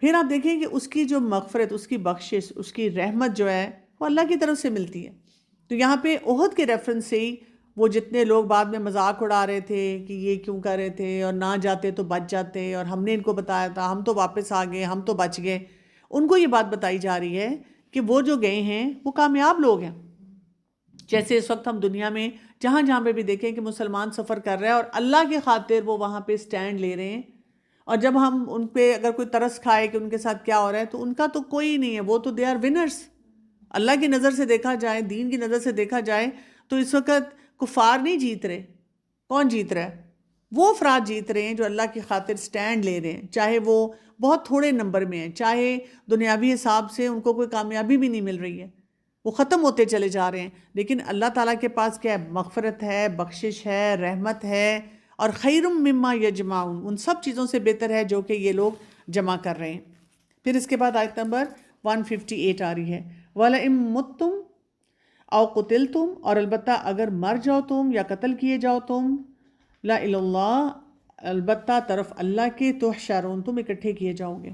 پھر آپ دیکھیں کہ اس کی جو مغفرت, اس کی بخشش, اس کی رحمت جو ہے وہ اللہ کی طرف سے ملتی ہے. تو یہاں پہ احد کے ریفرنس سے ہی وہ جتنے لوگ بعد میں مذاق اڑا رہے تھے کہ یہ کیوں کر رہے تھے اور نہ جاتے تو بچ جاتے اور ہم نے ان کو بتایا تھا, ہم تو واپس آ گئے, ہم تو بچ گئے, ان کو یہ بات بتائی جا رہی ہے کہ وہ جو گئے ہیں وہ کامیاب لوگ ہیں. جیسے اس وقت ہم دنیا میں جہاں جہاں پہ بھی دیکھیں کہ مسلمان سفر کر رہے ہیں اور اللہ کی خاطر وہ وہاں پہ سٹینڈ لے رہے ہیں, اور جب ہم ان پہ اگر کوئی ترس کھائے کہ ان کے ساتھ کیا ہو رہا ہے تو ان کا تو کوئی نہیں ہے, وہ تو دے آر ونرز. اللہ کی نظر سے دیکھا جائے, دین کی نظر سے دیکھا جائے تو اس وقت کفار نہیں جیت رہے. کون جیت رہا ہے؟ وہ افراد جیت رہے ہیں جو اللہ کی خاطر سٹینڈ لے رہے ہیں, چاہے وہ بہت تھوڑے نمبر میں ہیں, چاہے دنیاوی حساب سے ان کو کوئی کامیابی بھی نہیں مل رہی ہے, وہ ختم ہوتے چلے جا رہے ہیں, لیکن اللہ تعالیٰ کے پاس کیا ہے؟ مغفرت ہے, بخشش ہے, رحمت ہے, اور خیر مما یجمعون, ان سب چیزوں سے بہتر ہے جو کہ یہ لوگ جمع کر رہے ہیں. پھر اس کے بعد آیت نمبر 158 آ رہی ہے, وَلَئِن مُتُّمْ او قتلتم, اور البتہ اگر مر جاؤ تم یا قتل کیے جاؤ تم, لا الی اللہ, البتہ طرف اللہ کے, تحشرون, تم اکٹھے کیے جاؤ گے.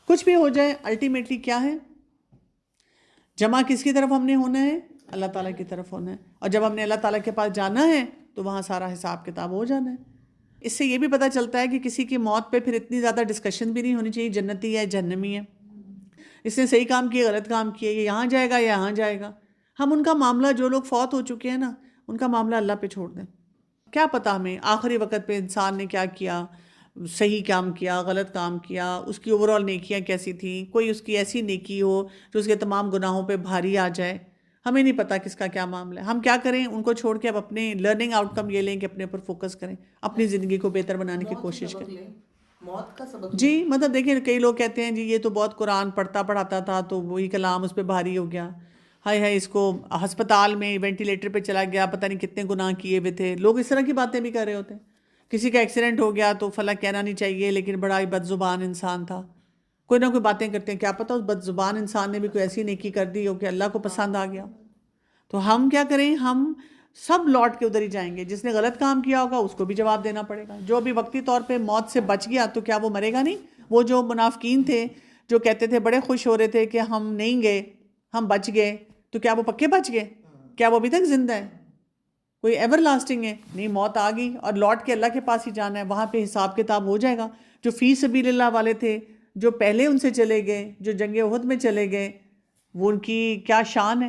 کچھ بھی ہو جائے الٹیمیٹلی کیا ہے؟ جمع کس کی طرف ہم نے ہونا ہے؟ اللہ تعالیٰ کی طرف ہونا ہے, اور جب ہم نے اللہ تعالیٰ کے پاس جانا ہے تو وہاں سارا حساب کتاب ہو جانا ہے. اس سے یہ بھی پتہ چلتا ہے کہ کسی کی موت پہ پھر اتنی زیادہ ڈسکشن بھی نہیں ہونی چاہیے جنتی ہے جہنمی ہے, اس نے صحیح کام کیا غلط کام کیا, یہ یہاں جائے گا یا یہاں جائے گا. ہم ان کا معاملہ, جو لوگ فوت ہو چکے ہیں نا, ان کا معاملہ اللہ پہ چھوڑ دیں. کیا پتہ ہمیں آخری وقت پہ انسان نے کیا کیا, صحیح کام کیا, غلط کام کیا, اس کی اوور آل نیکیاں کیسی تھیں, کوئی اس کی ایسی نیکی ہو جو اس کے تمام گناہوں پہ بھاری آ جائے. ہمیں نہیں پتہ کس کا کیا معاملہ ہے. ہم کیا کریں, ان کو چھوڑ کے اب اپنے لرننگ آؤٹ کم یہ لیں کہ اپنے اوپر فوکس کریں, اپنی زندگی کو بہتر بنانے کی کوشش کریں. موت کا سبق جی مطلب دیکھیں, کئی لوگ کہتے ہیں جی یہ تو بہت قرآن پڑھاتا تھا تو وہی کلام اس پہ بھاری ہو گیا, ہائے ہائے اس کو ہسپتال میں وینٹیلیٹر پہ چلا گیا, پتہ نہیں کتنے گناہ کیے ہوئے تھے. لوگ اس طرح کی باتیں بھی کر رہے ہوتے ہیں. کسی کا ایکسیڈنٹ ہو گیا تو فلاں کہنا نہیں چاہیے لیکن بڑا ہی بد زبان انسان تھا. کوئی نہ کوئی باتیں کرتے ہیں, کیا پتہ اس بد زبان انسان نے بھی کوئی ایسی نیکی کر دی ہو کہ اللہ کو پسند آ گیا. تو ہم کیا کریں, ہم سب لوٹ کے ادھر ہی جائیں گے. جس نے غلط کام کیا ہوگا اس کو بھی جواب دینا پڑے گا. جو بھی وقتی طور پہ موت سے بچ گیا تو کیا وہ مرے گا نہیں؟ وہ جو منافقین تھے جو کہتے تھے, بڑے خوش ہو رہے تھے کہ ہم نہیں گئے, ہم بچ گئے, تو کیا وہ پکے بچ گئے؟ کیا وہ ابھی تک زندہ ہے؟ کوئی ایور لاسٹنگ ہے؟ نہیں, موت آ گئی اور لوٹ کے اللہ کے پاس ہی جانا ہے, وہاں پہ حساب کتاب ہو جائے گا. جو فی سبیل اللہ والے تھے, جو پہلے ان سے چلے گئے, جو جنگ احد میں چلے گئے, وہ ان کی کیا شان ہے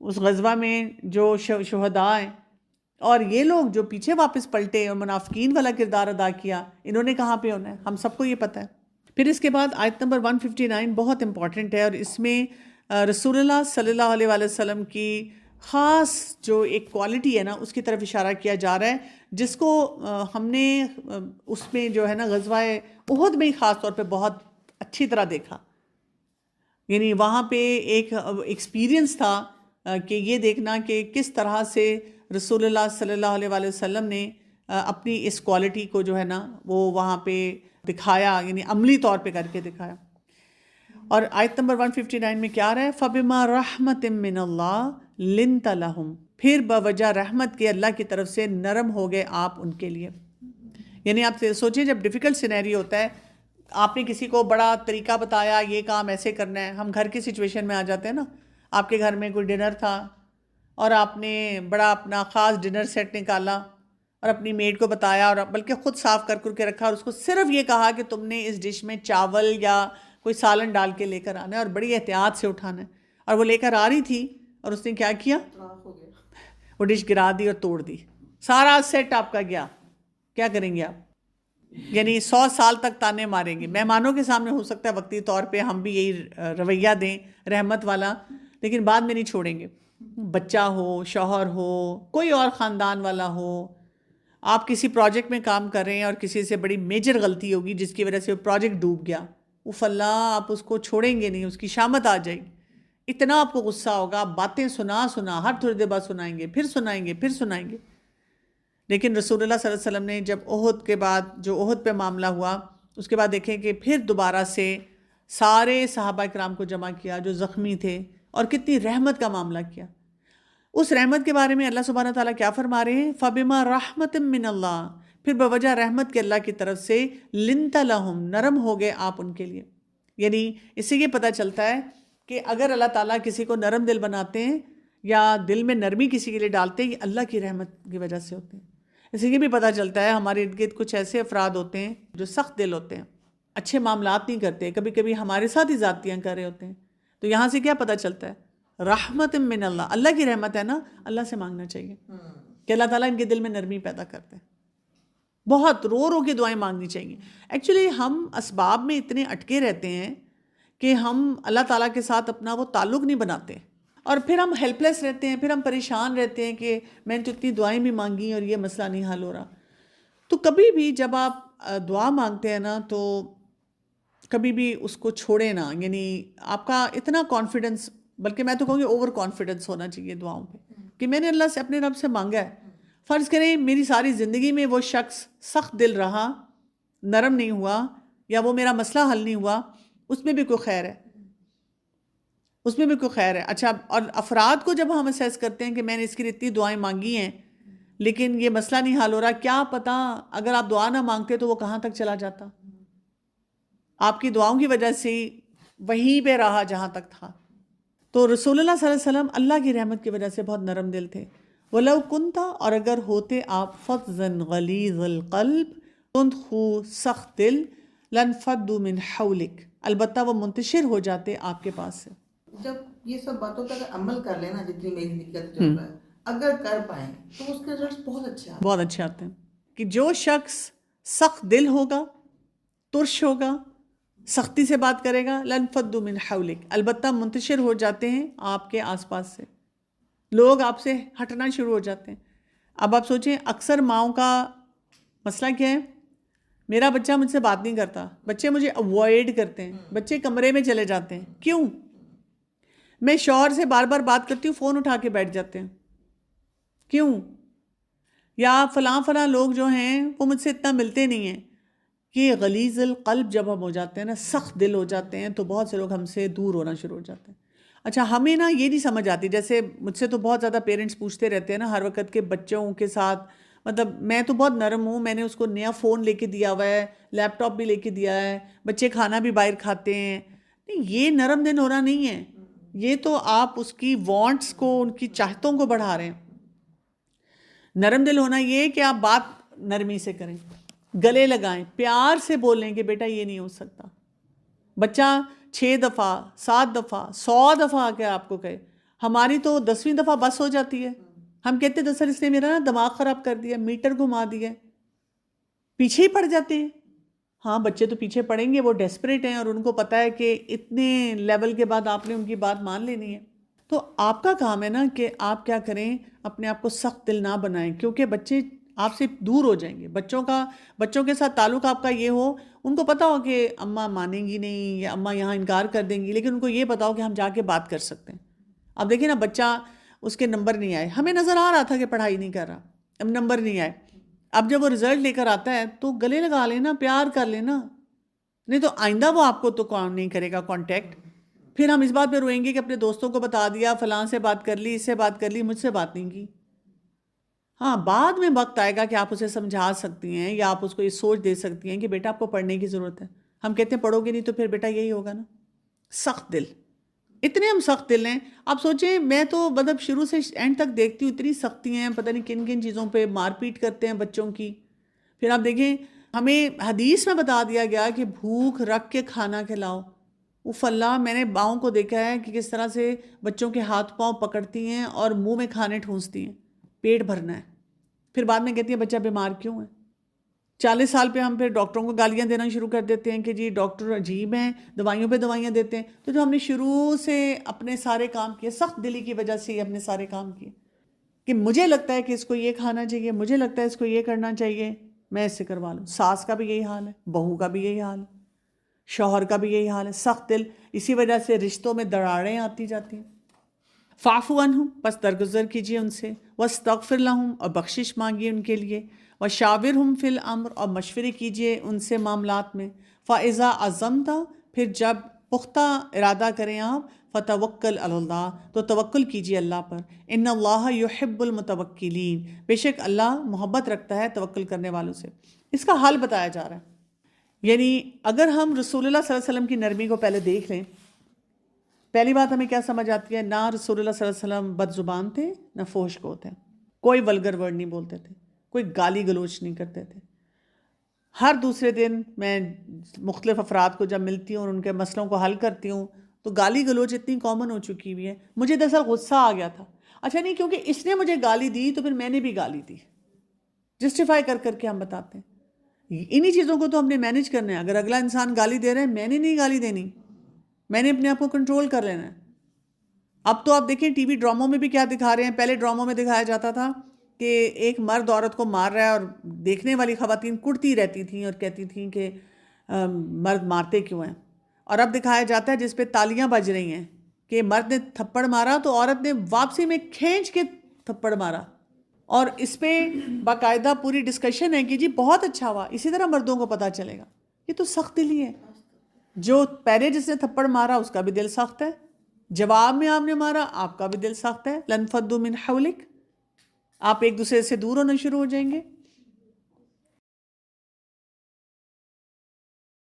اس غزوہ میں, جو شہداء ہیں. اور یہ لوگ جو پیچھے واپس پلٹے اور منافقین والا کردار ادا کیا, انہوں نے کہاں پہ ہونا ہے؟ ہم سب کو یہ پتہ ہے. پھر اس کے بعد آیت نمبر 159 بہت امپورٹنٹ ہے, اور اس میں رسول اللہ صلی اللہ علیہ وآلہ وسلم کی خاص جو ایک کوالٹی ہے نا, اس کی طرف اشارہ کیا جا رہا ہے, جس کو ہم نے اس میں جو ہے نا غزوہ احد میں خاص طور پہ بہت اچھی طرح دیکھا. یعنی وہاں پہ ایک ایکسپیرینس تھا کہ یہ دیکھنا کہ کس طرح سے رسول اللہ صلی اللہ علیہ وآلہ وسلم نے اپنی اس کوالٹی کو جو ہے نا وہ وہاں پہ دکھایا, یعنی عملی طور پہ کر کے دکھایا. اور آیت نمبر 159 میں کیا رہا ہے, فَبِمَا رَحْمَةٍ مِّنَ اللَّهِ لِنْتَ لَهُمْ, پھر بوجہ رحمت کے اللہ کی طرف سے نرم ہو گئے آپ ان کے لیے. یعنی آپ سوچیں جب ڈیفیکلٹ سینیری ہوتا ہے, آپ نے کسی کو بڑا طریقہ بتایا, یہ کام ایسے کرنا ہے. ہم گھر کی سچویشن میں آ جاتے ہیں نا, آپ کے گھر میں کوئی ڈنر تھا اور آپ نے بڑا اپنا خاص ڈنر سیٹ نکالا اور اپنی میڈ کو بتایا, اور بلکہ خود صاف کر کے رکھا, اور اس کو صرف یہ کہا کہ تم نے اس ڈش میں چاول یا کوئی سالن ڈال کے لے کر آنا ہے اور بڑی احتیاط سے اٹھانا ہے. اور وہ لے کر آ رہی تھی اور اس نے کیا کیا, وہ ڈش گرا دی اور توڑ دی, سارا سیٹ آپ کا گیا. کیا کریں گے آپ؟ یعنی 100 سال تک تانے ماریں گے. مہمانوں کے سامنے ہو سکتا ہے وقتی طور پہ ہم بھی یہی رویہ دیں رحمت والا, لیکن بعد میں نہیں چھوڑیں گے. بچہ ہو, شوہر ہو, کوئی اور خاندان والا ہو, آپ کسی پروجیکٹ میں کام کر رہے ہیں اور کسی سے بڑی میجر غلطی ہوگی جس کی وجہ سے وہ پروجیکٹ ڈوب گیا, اف اللہ, آپ اس کو چھوڑیں گے نہیں, اس کی شامت آ جائے گی. اتنا آپ کو غصہ ہوگا، آپ باتیں سنا ہر تھوڑی دیر بعد سنائیں گے، پھر سنائیں گے. لیکن رسول اللہ صلی اللہ علیہ وسلم نے جب احد کے بعد جو احد پہ معاملہ ہوا، اس کے بعد دیکھیں کہ پھر دوبارہ سے سارے صحابہ کرام کو جمع کیا جو زخمی تھے، اور کتنی رحمت کا معاملہ کیا. اس رحمت کے بارے میں اللہ سبحانہ تعالیٰ کیا فرما رہے ہیں؟ فَبِمَا رَحْمَةٍ مِّنَ اللَّهِ، پھر بوجہ رحمت کے اللہ کی طرف سے لِنْتَ لَهُمْ، نرم ہو گئے آپ ان کے لیے. یعنی اس سے یہ پتہ چلتا ہے کہ اگر اللہ تعالیٰ کسی کو نرم دل بناتے ہیں یا دل میں نرمی کسی کے لیے ڈالتے ہیں، یہ اللہ کی رحمت کی وجہ سے ہوتے ہیں. اس سے یہ بھی پتہ چلتا ہے ہمارے ارد گرد کچھ ایسے افراد ہوتے ہیں جو سخت دل ہوتے ہیں، اچھے معاملات نہیں کرتے، کبھی کبھی ہمارے ساتھ ہی زیادتیاں کر رہے ہوتے ہیں. تو یہاں سے کیا پتہ چلتا ہے؟ رحمت من اللہ، اللہ کی رحمت ہے نا، اللہ سے مانگنا چاہیے کہ اللہ تعالیٰ ان کے دل میں نرمی پیدا کرتے ہیں. بہت رو رو کے دعائیں مانگنی چاہیے. ایکچولی ہم اسباب میں اتنے اٹکے رہتے ہیں کہ ہم اللہ تعالیٰ کے ساتھ اپنا وہ تعلق نہیں بناتے، اور پھر ہم ہیلپ لیس رہتے ہیں، پھر ہم پریشان رہتے ہیں کہ میں نے تو اتنی دعائیں بھی مانگی اور یہ مسئلہ نہیں حل ہو رہا. تو کبھی بھی جب آپ دعا مانگتے ہیں نا، تو کبھی بھی اس کو چھوڑیں نا. یعنی آپ کا اتنا کانفیڈنس، بلکہ میں تو کہوں گی اوور کانفیڈنس ہونا چاہیے دعاؤں پہ، کہ میں نے اللہ سے، اپنے رب سے مانگا ہے. فرض کریں میری ساری زندگی میں وہ شخص سخت دل رہا، نرم نہیں ہوا، یا وہ میرا مسئلہ حل نہیں ہوا، اس میں بھی کوئی خیر ہے، اس میں بھی کوئی خیر ہے. اچھا، اور افراد کو جب ہم اسیس کرتے ہیں کہ میں نے اس کی اتنی دعائیں مانگی ہیں لیکن یہ مسئلہ نہیں حل ہو رہا، کیا پتہ اگر آپ دعا نہ مانگتے تو وہ کہاں تک چلا جاتا. آپ کی دعاؤں کی وجہ سے وہیں پہ رہا جہاں تک تھا. تو رسول اللہ صلی اللہ علیہ وسلم اللہ کی رحمت کی وجہ سے بہت نرم دل تھے. وَلَوْ كُنْتَ، اور اگر ہوتے آپ فَظًّا غَلِيظَ الْقَلْبِ، تند خو سخت دل، لَانْفَضُّوا مِنْ حَوْلِكَ، البتہ وہ منتشر ہو جاتے آپ کے پاس سے. جب یہ سب باتوں پر اگر عمل کر لینا، جتنی میری زندگی کا تجربہ ہے، اگر کر پائیں تو اس کے رزلٹس بہت اچھے آتے ہیں. بہت اچھے آتے ہیں. کہ جو شخص سخت دل ہوگا، ترش ہوگا، سختی سے بات کرے گا، لَانْفَضُّوا مِنْ حَوْلِكَ، البتہ منتشر ہو جاتے ہیں آپ کے آس پاس سے، لوگ آپ سے ہٹنا شروع ہو جاتے ہیں. اب آپ سوچیں، اکثر ماؤں کا مسئلہ کیا ہے؟ میرا بچہ مجھ سے بات نہیں کرتا، بچے مجھے اوائڈ کرتے ہیں، بچے کمرے میں چلے جاتے ہیں. کیوں؟ میں شوہر سے بار بار بات کرتی ہوں، فون اٹھا کے بیٹھ جاتے ہیں. کیوں؟ یا فلاں لوگ جو ہیں وہ مجھ سے اتنا ملتے نہیں ہیں. کہ غلیظ القلب جب ہم ہو جاتے ہیں نا، سخت دل ہو جاتے ہیں، تو بہت سے لوگ ہم سے دور ہونا شروع ہو جاتے ہیں. اچھا، ہمیں نا یہ نہیں سمجھ آتی، جیسے مجھ سے تو بہت زیادہ پیرنٹس پوچھتے رہتے ہیں نا ہر وقت کے بچوں کے ساتھ، مطلب میں تو بہت نرم ہوں، میں نے اس کو نیا فون لے کے دیا ہوا ہے، لیپ ٹاپ بھی لے کے دیا ہے، بچے کھانا بھی باہر کھاتے ہیں. نہیں، یہ نرم دل ہونا نہیں ہے، یہ تو آپ اس کی وانٹس کو، ان کی چاہتوں کو بڑھا رہے ہیں. نرم دل ہونا یہ کہ آپ بات نرمی سے کریں، گلے لگائیں، پیار سے بولیں کہ بیٹا یہ نہیں ہو سکتا. بچہ 6 دفعہ 7 دفعہ 100 دفعہ آ کے آپ کو کہے، ہماری تو 10ویں دفعہ بس ہو جاتی ہے. ہم کہتے ہیں دراصل اس نے میرا نا دماغ خراب کر دیا، میٹر گھما دیا، پیچھے ہی پڑ جاتے ہیں. ہاں، بچے تو پیچھے پڑیں گے، وہ ڈیسپریٹ ہیں اور ان کو پتہ ہے کہ اتنے لیول کے بعد آپ نے ان کی بات مان لینی ہے. تو آپ کا کام ہے نا کہ آپ کیا کریں، اپنے آپ کو سخت دل نہ بنائیں، کیونکہ بچے آپ سے دور ہو جائیں گے. بچوں کے ساتھ تعلق آپ کا یہ ہو، ان کو پتہ ہو کہ اماں مانیں گی نہیں یا اماں یہاں انکار کر دیں گی، لیکن ان کو یہ پتا ہو کہ ہم جا کے بات کر سکتے ہیں. اب دیکھیں نا، بچہ اس کے نمبر نہیں آئے، ہمیں نظر آ رہا تھا کہ پڑھائی نہیں کر رہا، اب نمبر نہیں آئے. اب جب وہ رزلٹ لے کر آتا ہے تو گلے لگا لینا، پیار کر لینا، نہیں تو آئندہ وہ آپ کو تو کام نہیں کرے گا کانٹیکٹ. پھر ہم اس بات پہ روئیں گے کہ اپنے دوستوں کو بتا دیا، فلاں سے بات کر لی، اس سے بات کر لی، مجھ سے بات نہیں کی. ہاں، بعد میں وقت آئے گا کہ آپ اسے سمجھا سکتی ہیں یا آپ اس کو یہ سوچ دے سکتی ہیں کہ بیٹا آپ کو پڑھنے کی ضرورت ہے. ہم کہتے ہیں پڑھو گے نہیں تو پھر بیٹا یہی ہوگا نا. سخت دل، اتنے ہم سخت دل ہیں. آپ سوچیں، میں تو مطلب شروع سے اینڈ تک دیکھتی ہوں اتنی سختی ہیں، پتہ نہیں کن کن چیزوں پہ مار پیٹ کرتے ہیں بچوں کی. پھر آپ دیکھیں، ہمیں حدیث میں بتا دیا گیا کہ بھوک رکھ کے کھانا کھلاؤ. اف اللہ، میں نے باؤں کو دیکھا ہے کہ کس طرح سے بچوں کے ہاتھ پاؤں پکڑتی ہیں اور منہ میں کھانے ٹھونستی ہیں، پیٹ بھرنا ہے. پھر بعد میں کہتی ہیں بچہ بیمار کیوں ہے. 40 سال پہ ہم پھر ڈاکٹروں کو گالیاں دینا شروع کر دیتے ہیں کہ جی ڈاکٹر عجیب ہیں، دوائیوں پہ دوائیاں دیتے ہیں. تو جو ہم نے شروع سے اپنے سارے کام کیے، سخت دلی کی وجہ سے ہی اپنے سارے کام کیے کہ مجھے لگتا ہے کہ اس کو یہ کھانا چاہیے، مجھے لگتا ہے اس کو یہ کرنا چاہیے، میں اس سے کروا لوں. ساس کا بھی یہی حال ہے، بہو کا بھی یہی حال ہے. شوہر کا بھی یہی حال ہے، سخت دل، اسی وجہ سے رشتوں میں دراڑیں آتی جاتی ہیں۔ فاعفو عنہم، پس درگزر کیجیے ان سے، واستغفر لہم، اور بخشش مانگیے ان کے لیے، وشاورہم فی الامر، اور مشورے کیجیے ان سے معاملات میں، فاذا عزمت، پھر جب پختہ ارادہ کریں آپ، فتوکل علی اللہ، تو توکل کیجیے اللہ پر، ان اللہ یحب المتوکلین، بے شک اللہ محبت رکھتا ہے توکل کرنے والوں سے۔ اس کا حل بتایا جا رہا ہے، یعنی اگر ہم رسول اللہ صلی اللہ علیہ وسلم کی نرمی کو پہلے دیکھ لیں، پہلی بات ہمیں کیا سمجھ آتی ہے، نہ رسول اللہ صلی اللہ علیہ وسلم بد زبان تھے، نہ فحش گو تھے، کوئی ولگر ورڈ نہیں بولتے تھے، کوئی گالی گلوچ نہیں کرتے تھے۔ ہر دوسرے دن میں مختلف افراد کو جب ملتی ہوں اور ان کے مسئلوں کو حل کرتی ہوں تو گالی گلوچ اتنی کامن ہو چکی ہوئی ہے، مجھے دراصل غصہ آ گیا تھا، اچھا نہیں کیونکہ اس نے مجھے گالی دی تو پھر میں نے بھی گالی دی، جسٹیفائی کر کر کے ہم بتاتے ہیں۔ انہی چیزوں کو تو ہم نے مینیج کرنا ہے۔ اگر اگلا انسان گالی دے رہا ہے، میں نے نہیں گالی دینی، میں نے اپنے آپ کو کنٹرول کر لینا ہے۔ اب تو آپ دیکھیں ٹی وی ڈراموں میں بھی کیا دکھا رہے ہیں، پہلے ڈراموں میں دکھایا جاتا تھا کہ ایک مرد عورت کو مار رہا ہے اور دیکھنے والی خواتین کڑتی رہتی تھیں اور کہتی تھیں کہ مرد مارتے کیوں ہیں، اور اب دکھایا جاتا ہے جس پہ تالیاں بج رہی ہیں کہ مرد نے تھپڑ مارا تو عورت نے واپسی میں کھینچ کے تھپڑ مارا، اور اس پہ باقاعدہ پوری ڈسکشن ہے کہ جی بہت اچھا ہوا، اسی طرح مردوں کو پتہ چلے گا۔ یہ تو سخت دلی ہے، جو پہلے جس نے تھپڑ مارا اس کا بھی دل سخت ہے، جواب میں آپ نے مارا آپ کا بھی دل سخت ہے، لنفضوا من حولک، آپ ایک دوسرے سے دور ہونا شروع ہو جائیں گے۔